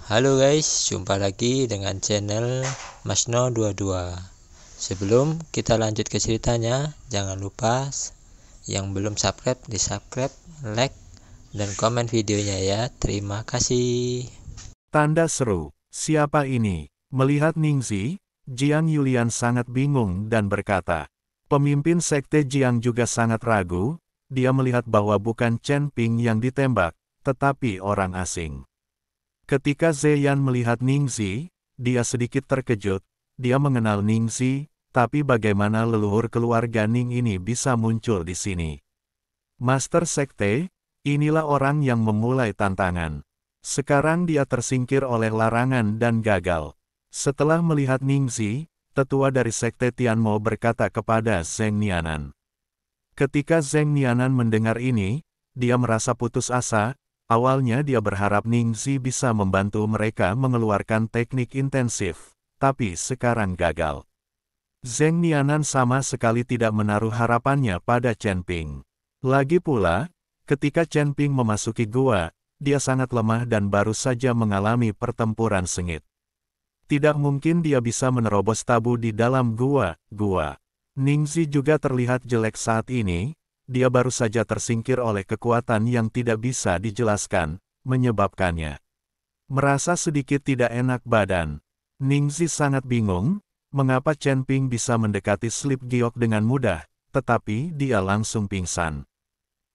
Halo guys, jumpa lagi dengan channel Masno22. Sebelum kita lanjut ke ceritanya, jangan lupa yang belum subscribe di subscribe, like, dan komen videonya ya. Terima kasih. Tanda seru, siapa ini? Melihat Ningxi, Jiang Yulian sangat bingung dan berkata, pemimpin sekte Jiang juga sangat ragu, dia melihat bahwa bukan Chen Ping yang ditembak, tetapi orang asing. Ketika Zeyan melihat Ningxi, dia sedikit terkejut, dia mengenal Ningxi, tapi bagaimana leluhur keluarga Ning ini bisa muncul di sini? Master Sekte, inilah orang yang memulai tantangan. Sekarang dia tersingkir oleh larangan dan gagal. Setelah melihat Ningxi, tetua dari Sekte Tianmo berkata kepada Zheng Nianan. Ketika Zheng Nianan mendengar ini, dia merasa putus asa. Awalnya dia berharap Ningxi bisa membantu mereka mengeluarkan teknik intensif, tapi sekarang gagal. Zheng Nianan sama sekali tidak menaruh harapannya pada Chen Ping. Lagi pula, ketika Chen Ping memasuki gua, dia sangat lemah dan baru saja mengalami pertempuran sengit. Tidak mungkin dia bisa menerobos tabu di dalam gua. Ningxi juga terlihat jelek saat ini, dia baru saja tersingkir oleh kekuatan yang tidak bisa dijelaskan, menyebabkannya merasa sedikit tidak enak badan. Ningxi sangat bingung, mengapa Chen Ping bisa mendekati Slip Giok dengan mudah, tetapi dia langsung pingsan.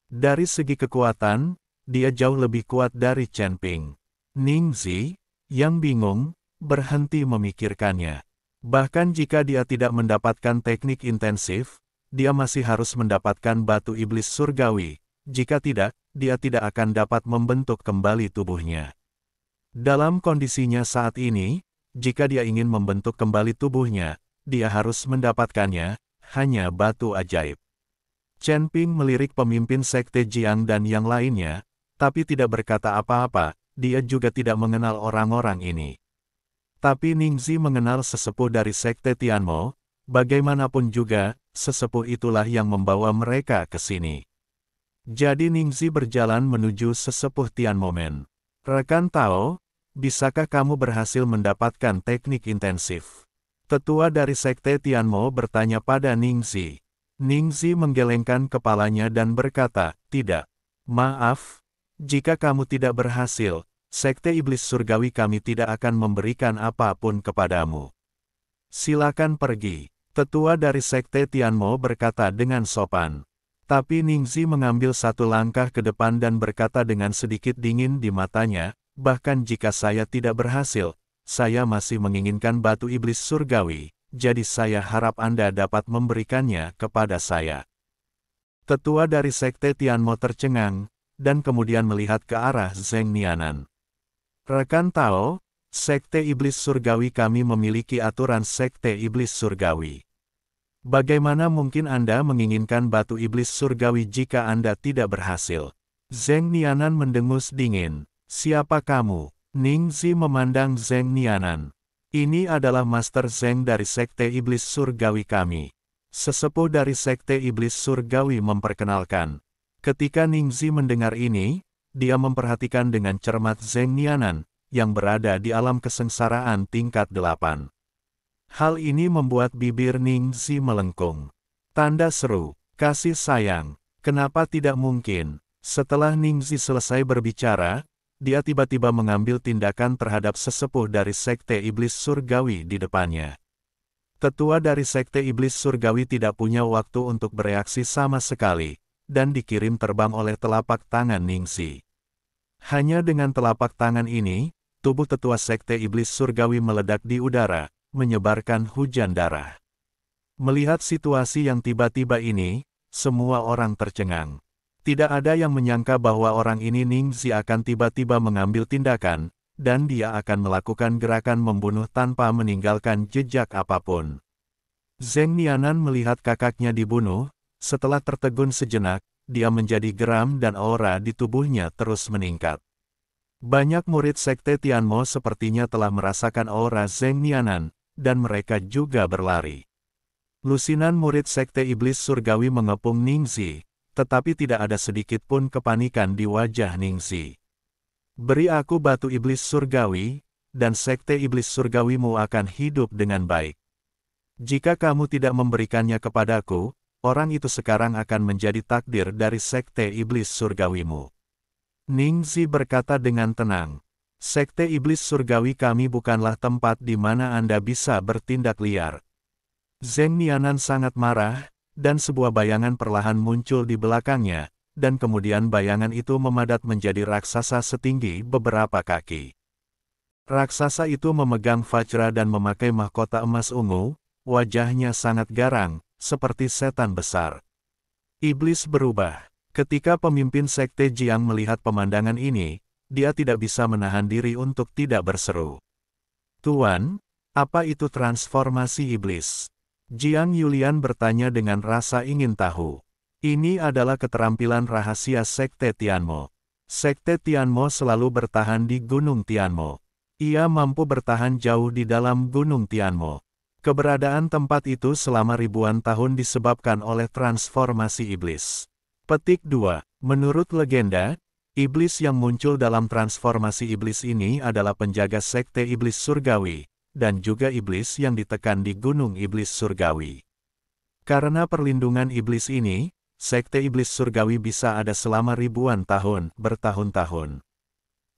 Dari segi kekuatan, dia jauh lebih kuat dari Chen Ping. Ningxi, yang bingung, berhenti memikirkannya. Bahkan jika dia tidak mendapatkan teknik intensif, dia masih harus mendapatkan batu iblis surgawi. Jika tidak, dia tidak akan dapat membentuk kembali tubuhnya. Dalam kondisinya saat ini, jika dia ingin membentuk kembali tubuhnya, dia harus mendapatkannya, hanya batu ajaib. Chen Ping melirik pemimpin sekte Jiang dan yang lainnya, tapi tidak berkata apa-apa, dia juga tidak mengenal orang-orang ini. Tapi Ningxi mengenal sesepuh dari sekte Tianmo, bagaimanapun juga, sesepuh itulah yang membawa mereka ke sini. Jadi Ningxi berjalan menuju sesepuh Tianmomen. Rekan Tao, bisakah kamu berhasil mendapatkan teknik intensif? Tetua dari sekte Tianmo bertanya pada Ningxi. Ningxi menggelengkan kepalanya dan berkata, tidak. Maaf, jika kamu tidak berhasil, sekte iblis surgawi kami tidak akan memberikan apapun kepadamu. Silakan pergi. Tetua dari sekte Tianmo berkata dengan sopan. Tapi Ningxi mengambil satu langkah ke depan dan berkata dengan sedikit dingin di matanya, bahkan jika saya tidak berhasil, saya masih menginginkan batu iblis surgawi, jadi saya harap Anda dapat memberikannya kepada saya. Tetua dari sekte Tianmo tercengang, dan kemudian melihat ke arah Zheng Nianan. Rekan Tao, sekte iblis surgawi kami memiliki aturan sekte iblis surgawi. Bagaimana mungkin Anda menginginkan batu iblis surgawi jika Anda tidak berhasil? Zheng Nianan mendengus dingin. Siapa kamu? Ningxi memandang Zheng Nianan. Ini adalah Master Zheng dari sekte iblis surgawi kami. Sesepuh dari sekte iblis surgawi memperkenalkan. Ketika Ningxi mendengar ini, dia memperhatikan dengan cermat Zheng Nianan, yang berada di alam kesengsaraan tingkat 8. Hal ini membuat bibir Ningxi melengkung. Tanda seru, kasih sayang, kenapa tidak mungkin? Setelah Ningxi selesai berbicara, dia tiba-tiba mengambil tindakan terhadap sesepuh dari sekte iblis surgawi di depannya. Tetua dari sekte iblis surgawi tidak punya waktu untuk bereaksi sama sekali, dan dikirim terbang oleh telapak tangan Ningxi. Hanya dengan telapak tangan ini, tubuh tetua sekte iblis surgawi meledak di udara, menyebarkan hujan darah. Melihat situasi yang tiba-tiba ini, semua orang tercengang. Tidak ada yang menyangka bahwa orang ini Ningxi akan tiba-tiba mengambil tindakan, dan dia akan melakukan gerakan membunuh tanpa meninggalkan jejak apapun. Zheng Nianan melihat kakaknya dibunuh, setelah tertegun sejenak, dia menjadi geram dan aura di tubuhnya terus meningkat. Banyak murid sekte Tianmo sepertinya telah merasakan aura Zheng Nianan, dan mereka juga berlari. Lusinan murid sekte iblis surgawi mengepung Ningxi, tetapi tidak ada sedikit pun kepanikan di wajah Ningxi. Beri aku batu iblis surgawi, dan sekte iblis surgawimu akan hidup dengan baik. Jika kamu tidak memberikannya kepadaku, orang itu sekarang akan menjadi takdir dari sekte iblis surgawimu. Ningxi berkata dengan tenang. Sekte iblis surgawi kami bukanlah tempat di mana Anda bisa bertindak liar. Zheng Nianan sangat marah, dan sebuah bayangan perlahan muncul di belakangnya, dan kemudian bayangan itu memadat menjadi raksasa setinggi beberapa kaki. Raksasa itu memegang vajra dan memakai mahkota emas ungu, wajahnya sangat garang, seperti setan besar. Iblis berubah. Ketika pemimpin sekte Jiang melihat pemandangan ini, dia tidak bisa menahan diri untuk tidak berseru. Tuan, apa itu transformasi iblis? Jiang Yulian bertanya dengan rasa ingin tahu. Ini adalah keterampilan rahasia sekte Tianmo. Sekte Tianmo selalu bertahan di Gunung Tianmo. Ia mampu bertahan jauh di dalam Gunung Tianmo. Keberadaan tempat itu selama ribuan tahun disebabkan oleh transformasi iblis. Petik 2. Menurut legenda, iblis yang muncul dalam transformasi iblis ini adalah penjaga sekte iblis surgawi, dan juga iblis yang ditekan di Gunung Iblis Surgawi. Karena perlindungan iblis ini, sekte iblis surgawi bisa ada selama ribuan tahun, bertahun-tahun.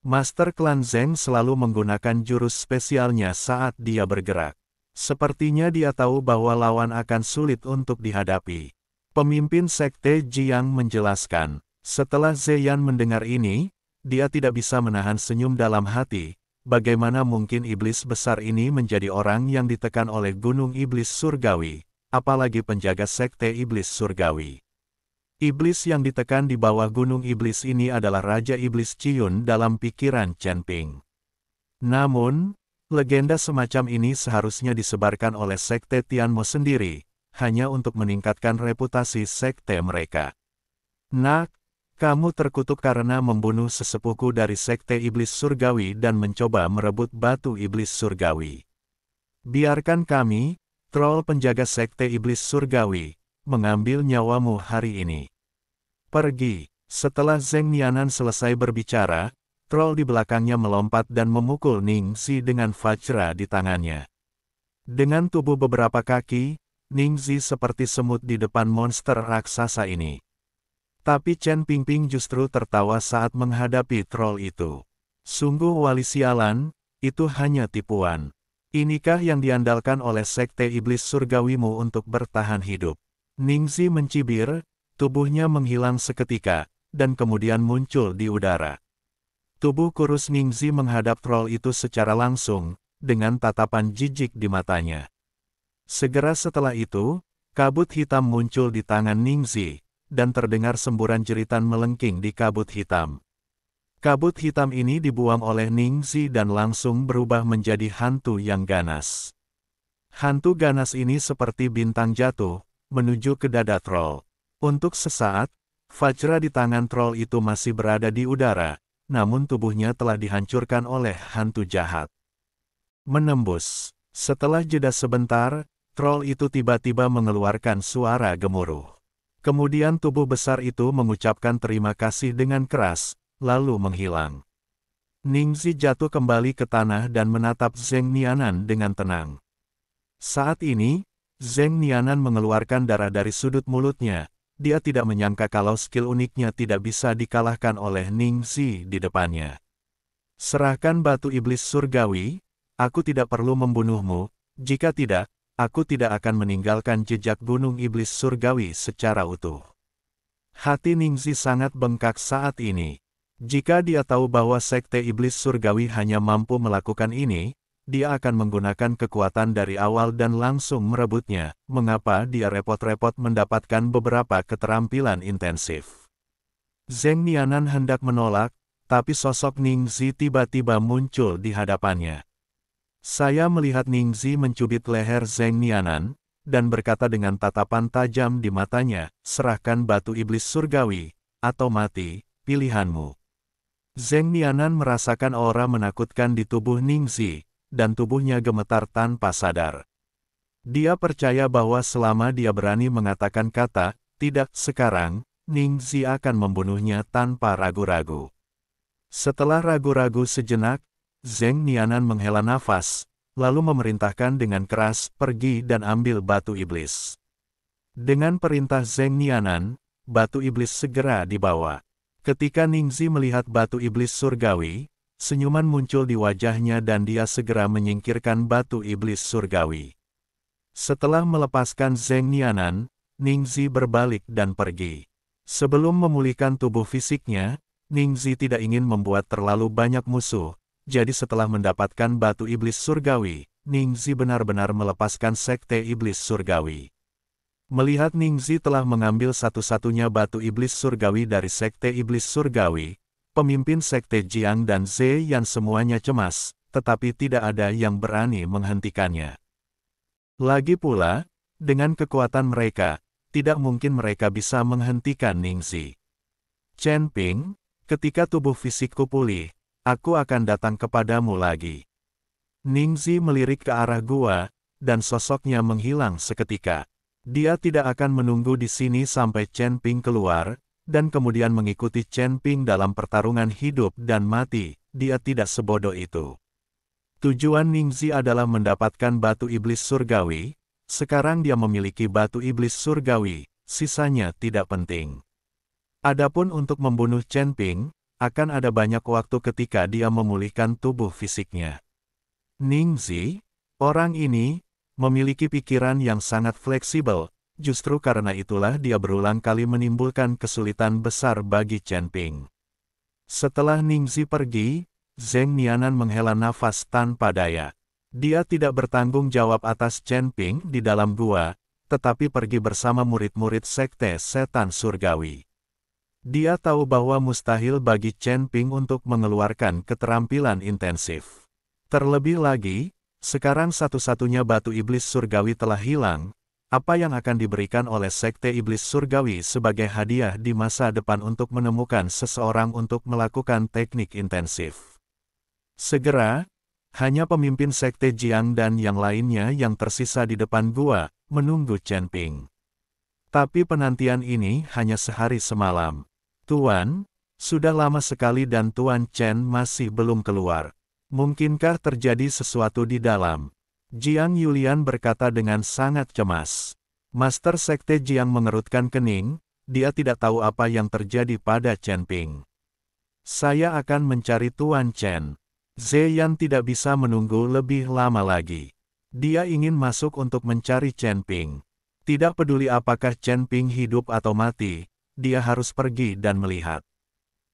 Master Klan Zheng selalu menggunakan jurus spesialnya saat dia bergerak. Sepertinya dia tahu bahwa lawan akan sulit untuk dihadapi. Pemimpin sekte Jiang menjelaskan. Setelah Zeyan mendengar ini, dia tidak bisa menahan senyum dalam hati. Bagaimana mungkin iblis besar ini menjadi orang yang ditekan oleh Gunung Iblis Surgawi, apalagi penjaga sekte iblis surgawi. Iblis yang ditekan di bawah Gunung Iblis ini adalah Raja Iblis Ciyun dalam pikiran Chen Ping. Namun, legenda semacam ini seharusnya disebarkan oleh sekte Tianmo sendiri, hanya untuk meningkatkan reputasi sekte mereka. Nak, kamu terkutuk karena membunuh sesepuku dari sekte iblis surgawi dan mencoba merebut batu iblis surgawi. Biarkan kami, troll penjaga sekte iblis surgawi, mengambil nyawamu hari ini. Pergi. Setelah Zheng Nianan selesai berbicara, troll di belakangnya melompat dan memukul Ningxi dengan vajra di tangannya. Dengan tubuh beberapa kaki, Ningxi seperti semut di depan monster raksasa ini. Tapi Chen Pingping justru tertawa saat menghadapi troll itu. Sungguh wali sialan, itu hanya tipuan. Inikah yang diandalkan oleh sekte iblis surgawimu untuk bertahan hidup? Ningxi mencibir, tubuhnya menghilang seketika, dan kemudian muncul di udara. Tubuh kurus Ningxi menghadap troll itu secara langsung, dengan tatapan jijik di matanya. Segera setelah itu, kabut hitam muncul di tangan Ningxi, dan terdengar semburan jeritan melengking di kabut hitam. Kabut hitam ini dibuang oleh Ningxi dan langsung berubah menjadi hantu yang ganas. Hantu ganas ini seperti bintang jatuh, menuju ke dada troll. Untuk sesaat, vajra di tangan troll itu masih berada di udara, namun tubuhnya telah dihancurkan oleh hantu jahat. Menembus. Setelah jeda sebentar, troll itu tiba-tiba mengeluarkan suara gemuruh. Kemudian tubuh besar itu mengucapkan terima kasih dengan keras, lalu menghilang. Ningxi jatuh kembali ke tanah dan menatap Zheng Nianan dengan tenang. Saat ini, Zheng Nianan mengeluarkan darah dari sudut mulutnya. Dia tidak menyangka kalau skill uniknya tidak bisa dikalahkan oleh Ningxi di depannya. Serahkan batu iblis surgawi, aku tidak perlu membunuhmu, jika tidak, aku tidak akan meninggalkan jejak gunung iblis surgawi secara utuh. Hati Ningxi sangat bengkak saat ini. Jika dia tahu bahwa sekte iblis surgawi hanya mampu melakukan ini, dia akan menggunakan kekuatan dari awal dan langsung merebutnya. Mengapa dia repot-repot mendapatkan beberapa keterampilan intensif? Zheng Nianan hendak menolak, tapi sosok Ningxi tiba-tiba muncul di hadapannya. Saya melihat Ningxi mencubit leher Zheng Nianan, dan berkata dengan tatapan tajam di matanya, serahkan batu iblis surgawi, atau mati, pilihanmu. Zheng Nianan merasakan aura menakutkan di tubuh Ningxi, dan tubuhnya gemetar tanpa sadar. Dia percaya bahwa selama dia berani mengatakan kata, tidak sekarang, Ningxi akan membunuhnya tanpa ragu-ragu. Setelah ragu-ragu sejenak, Zheng Nianan menghela nafas, lalu memerintahkan dengan keras, pergi dan ambil batu iblis. Dengan perintah Zheng Nianan, batu iblis segera dibawa. Ketika Ningzi melihat batu iblis surgawi, senyuman muncul di wajahnya dan dia segera menyingkirkan batu iblis surgawi. Setelah melepaskan Zheng Nianan, Ningzi berbalik dan pergi. Sebelum memulihkan tubuh fisiknya, Ningzi tidak ingin membuat terlalu banyak musuh, jadi setelah mendapatkan batu iblis surgawi, Ningzi benar-benar melepaskan sekte iblis surgawi. Melihat Ningzi telah mengambil satu-satunya batu iblis surgawi dari sekte iblis surgawi, pemimpin sekte Jiang dan Ze Yan semuanya cemas, tetapi tidak ada yang berani menghentikannya. Lagi pula, dengan kekuatan mereka, tidak mungkin mereka bisa menghentikan Ningzi. Chen Ping, ketika tubuh fisikku pulih, aku akan datang kepadamu lagi. Ningzi melirik ke arah gua, dan sosoknya menghilang seketika. Dia tidak akan menunggu di sini sampai Chen Ping keluar, dan kemudian mengikuti Chen Ping dalam pertarungan hidup dan mati. Dia tidak sebodoh itu. Tujuan Ningzi adalah mendapatkan batu iblis surgawi. Sekarang dia memiliki batu iblis surgawi, sisanya tidak penting. Adapun untuk membunuh Chen Ping, akan ada banyak waktu ketika dia memulihkan tubuh fisiknya. Ningzi, orang ini, memiliki pikiran yang sangat fleksibel, justru karena itulah dia berulang kali menimbulkan kesulitan besar bagi Chen Ping. Setelah Ningzi pergi, Zheng Nianan menghela nafas tanpa daya. Dia tidak bertanggung jawab atas Chen Ping di dalam gua, tetapi pergi bersama murid-murid sekte setan surgawi. Dia tahu bahwa mustahil bagi Chen Ping untuk mengeluarkan keterampilan intensif. Terlebih lagi, sekarang satu-satunya batu iblis surgawi telah hilang. Apa yang akan diberikan oleh sekte iblis surgawi sebagai hadiah di masa depan untuk menemukan seseorang untuk melakukan teknik intensif? Segera, hanya pemimpin sekte Jiang dan yang lainnya yang tersisa di depan gua, menunggu Chen Ping. Tapi penantian ini hanya sehari semalam. Tuan, sudah lama sekali dan Tuan Chen masih belum keluar. Mungkinkah terjadi sesuatu di dalam? Jiang Yulian berkata dengan sangat cemas. Master sekte Jiang mengerutkan kening, dia tidak tahu apa yang terjadi pada Chen Ping. Saya akan mencari Tuan Chen. Ze Yan tidak bisa menunggu lebih lama lagi. Dia ingin masuk untuk mencari Chen Ping. Tidak peduli apakah Chen Ping hidup atau mati, dia harus pergi dan melihat.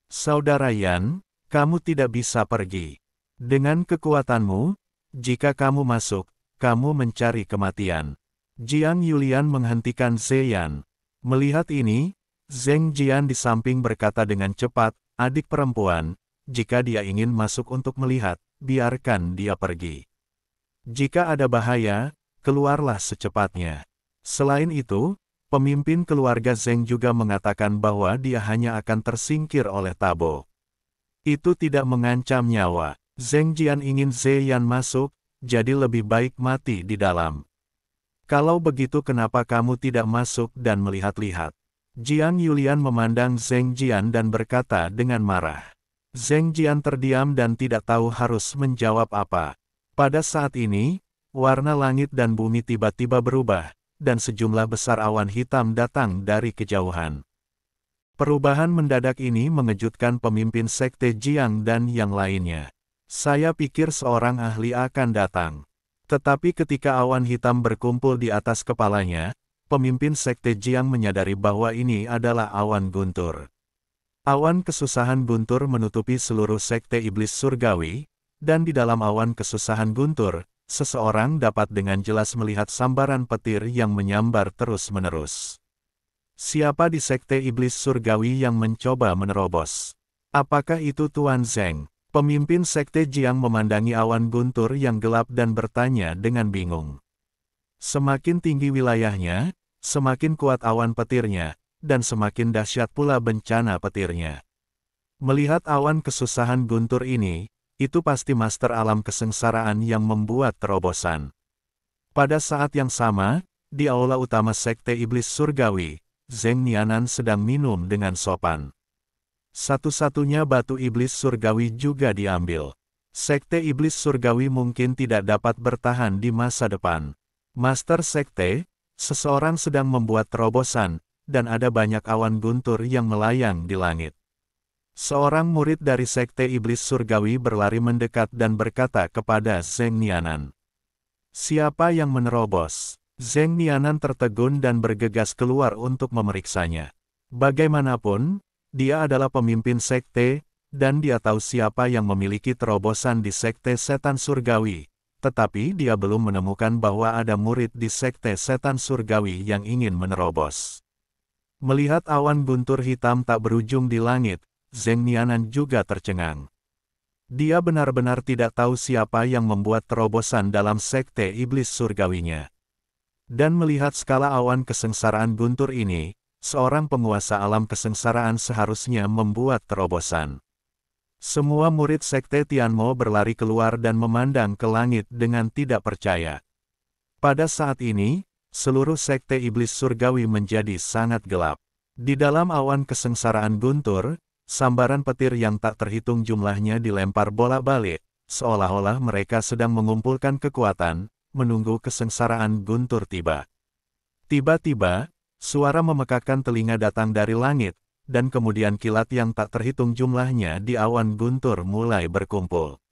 Saudara Yan, kamu tidak bisa pergi. Dengan kekuatanmu, jika kamu masuk, kamu mencari kematian. Jiang Yulian menghentikan Ze Yan. Melihat ini, Zheng Jian di samping berkata dengan cepat, adik perempuan, jika dia ingin masuk untuk melihat, biarkan dia pergi. Jika ada bahaya, keluarlah secepatnya. Selain itu, pemimpin keluarga Zheng juga mengatakan bahwa dia hanya akan tersingkir oleh Tabo. Itu tidak mengancam nyawa. Zheng Jian ingin Ze Yan masuk, jadi lebih baik mati di dalam. Kalau begitu kenapa kamu tidak masuk dan melihat-lihat? Jiang Yulian memandang Zheng Jian dan berkata dengan marah. Zheng Jian terdiam dan tidak tahu harus menjawab apa. Pada saat ini, warna langit dan bumi tiba-tiba berubah, dan sejumlah besar awan hitam datang dari kejauhan. Perubahan mendadak ini mengejutkan pemimpin sekte Jiang dan yang lainnya. Saya pikir seorang ahli akan datang. Tetapi ketika awan hitam berkumpul di atas kepalanya, pemimpin sekte Jiang menyadari bahwa ini adalah awan guntur. Awan kesusahan guntur menutupi seluruh sekte iblis surgawi, dan di dalam awan kesusahan guntur, seseorang dapat dengan jelas melihat sambaran petir yang menyambar terus-menerus. Siapa di sekte iblis surgawi yang mencoba menerobos? Apakah itu Tuan Zheng? Pemimpin sekte Jiang memandangi awan guntur yang gelap dan bertanya dengan bingung. Semakin tinggi wilayahnya, semakin kuat awan petirnya, dan semakin dahsyat pula bencana petirnya. Melihat awan kesusahan guntur ini, itu pasti master alam kesengsaraan yang membuat terobosan. Pada saat yang sama, di aula utama sekte iblis surgawi, Zheng Nianan sedang minum dengan sopan. Satu-satunya batu iblis surgawi juga diambil. Sekte iblis surgawi mungkin tidak dapat bertahan di masa depan. Master Sekte, seseorang sedang membuat terobosan, dan ada banyak awan guntur yang melayang di langit. Seorang murid dari Sekte Iblis Surgawi berlari mendekat dan berkata kepada Zheng Nianan. Siapa yang menerobos? Zheng Nianan tertegun dan bergegas keluar untuk memeriksanya. Bagaimanapun, dia adalah pemimpin sekte, dan dia tahu siapa yang memiliki terobosan di Sekte Setan Surgawi. Tetapi dia belum menemukan bahwa ada murid di Sekte Setan Surgawi yang ingin menerobos. Melihat awan guntur hitam tak berujung di langit, Zheng Nianan juga tercengang. Dia benar-benar tidak tahu siapa yang membuat terobosan dalam Sekte Iblis Surgawinya. Dan melihat skala awan kesengsaraan guntur ini, seorang penguasa alam kesengsaraan seharusnya membuat terobosan. Semua murid Sekte Tianmo berlari keluar dan memandang ke langit dengan tidak percaya. Pada saat ini, seluruh Sekte Iblis Surgawi menjadi sangat gelap. Di dalam awan kesengsaraan guntur, sambaran petir yang tak terhitung jumlahnya dilempar bolak-balik, seolah-olah mereka sedang mengumpulkan kekuatan, menunggu kesengsaraan guntur tiba. Tiba-tiba, suara memekakkan telinga datang dari langit, dan kemudian kilat yang tak terhitung jumlahnya di awan guntur mulai berkumpul.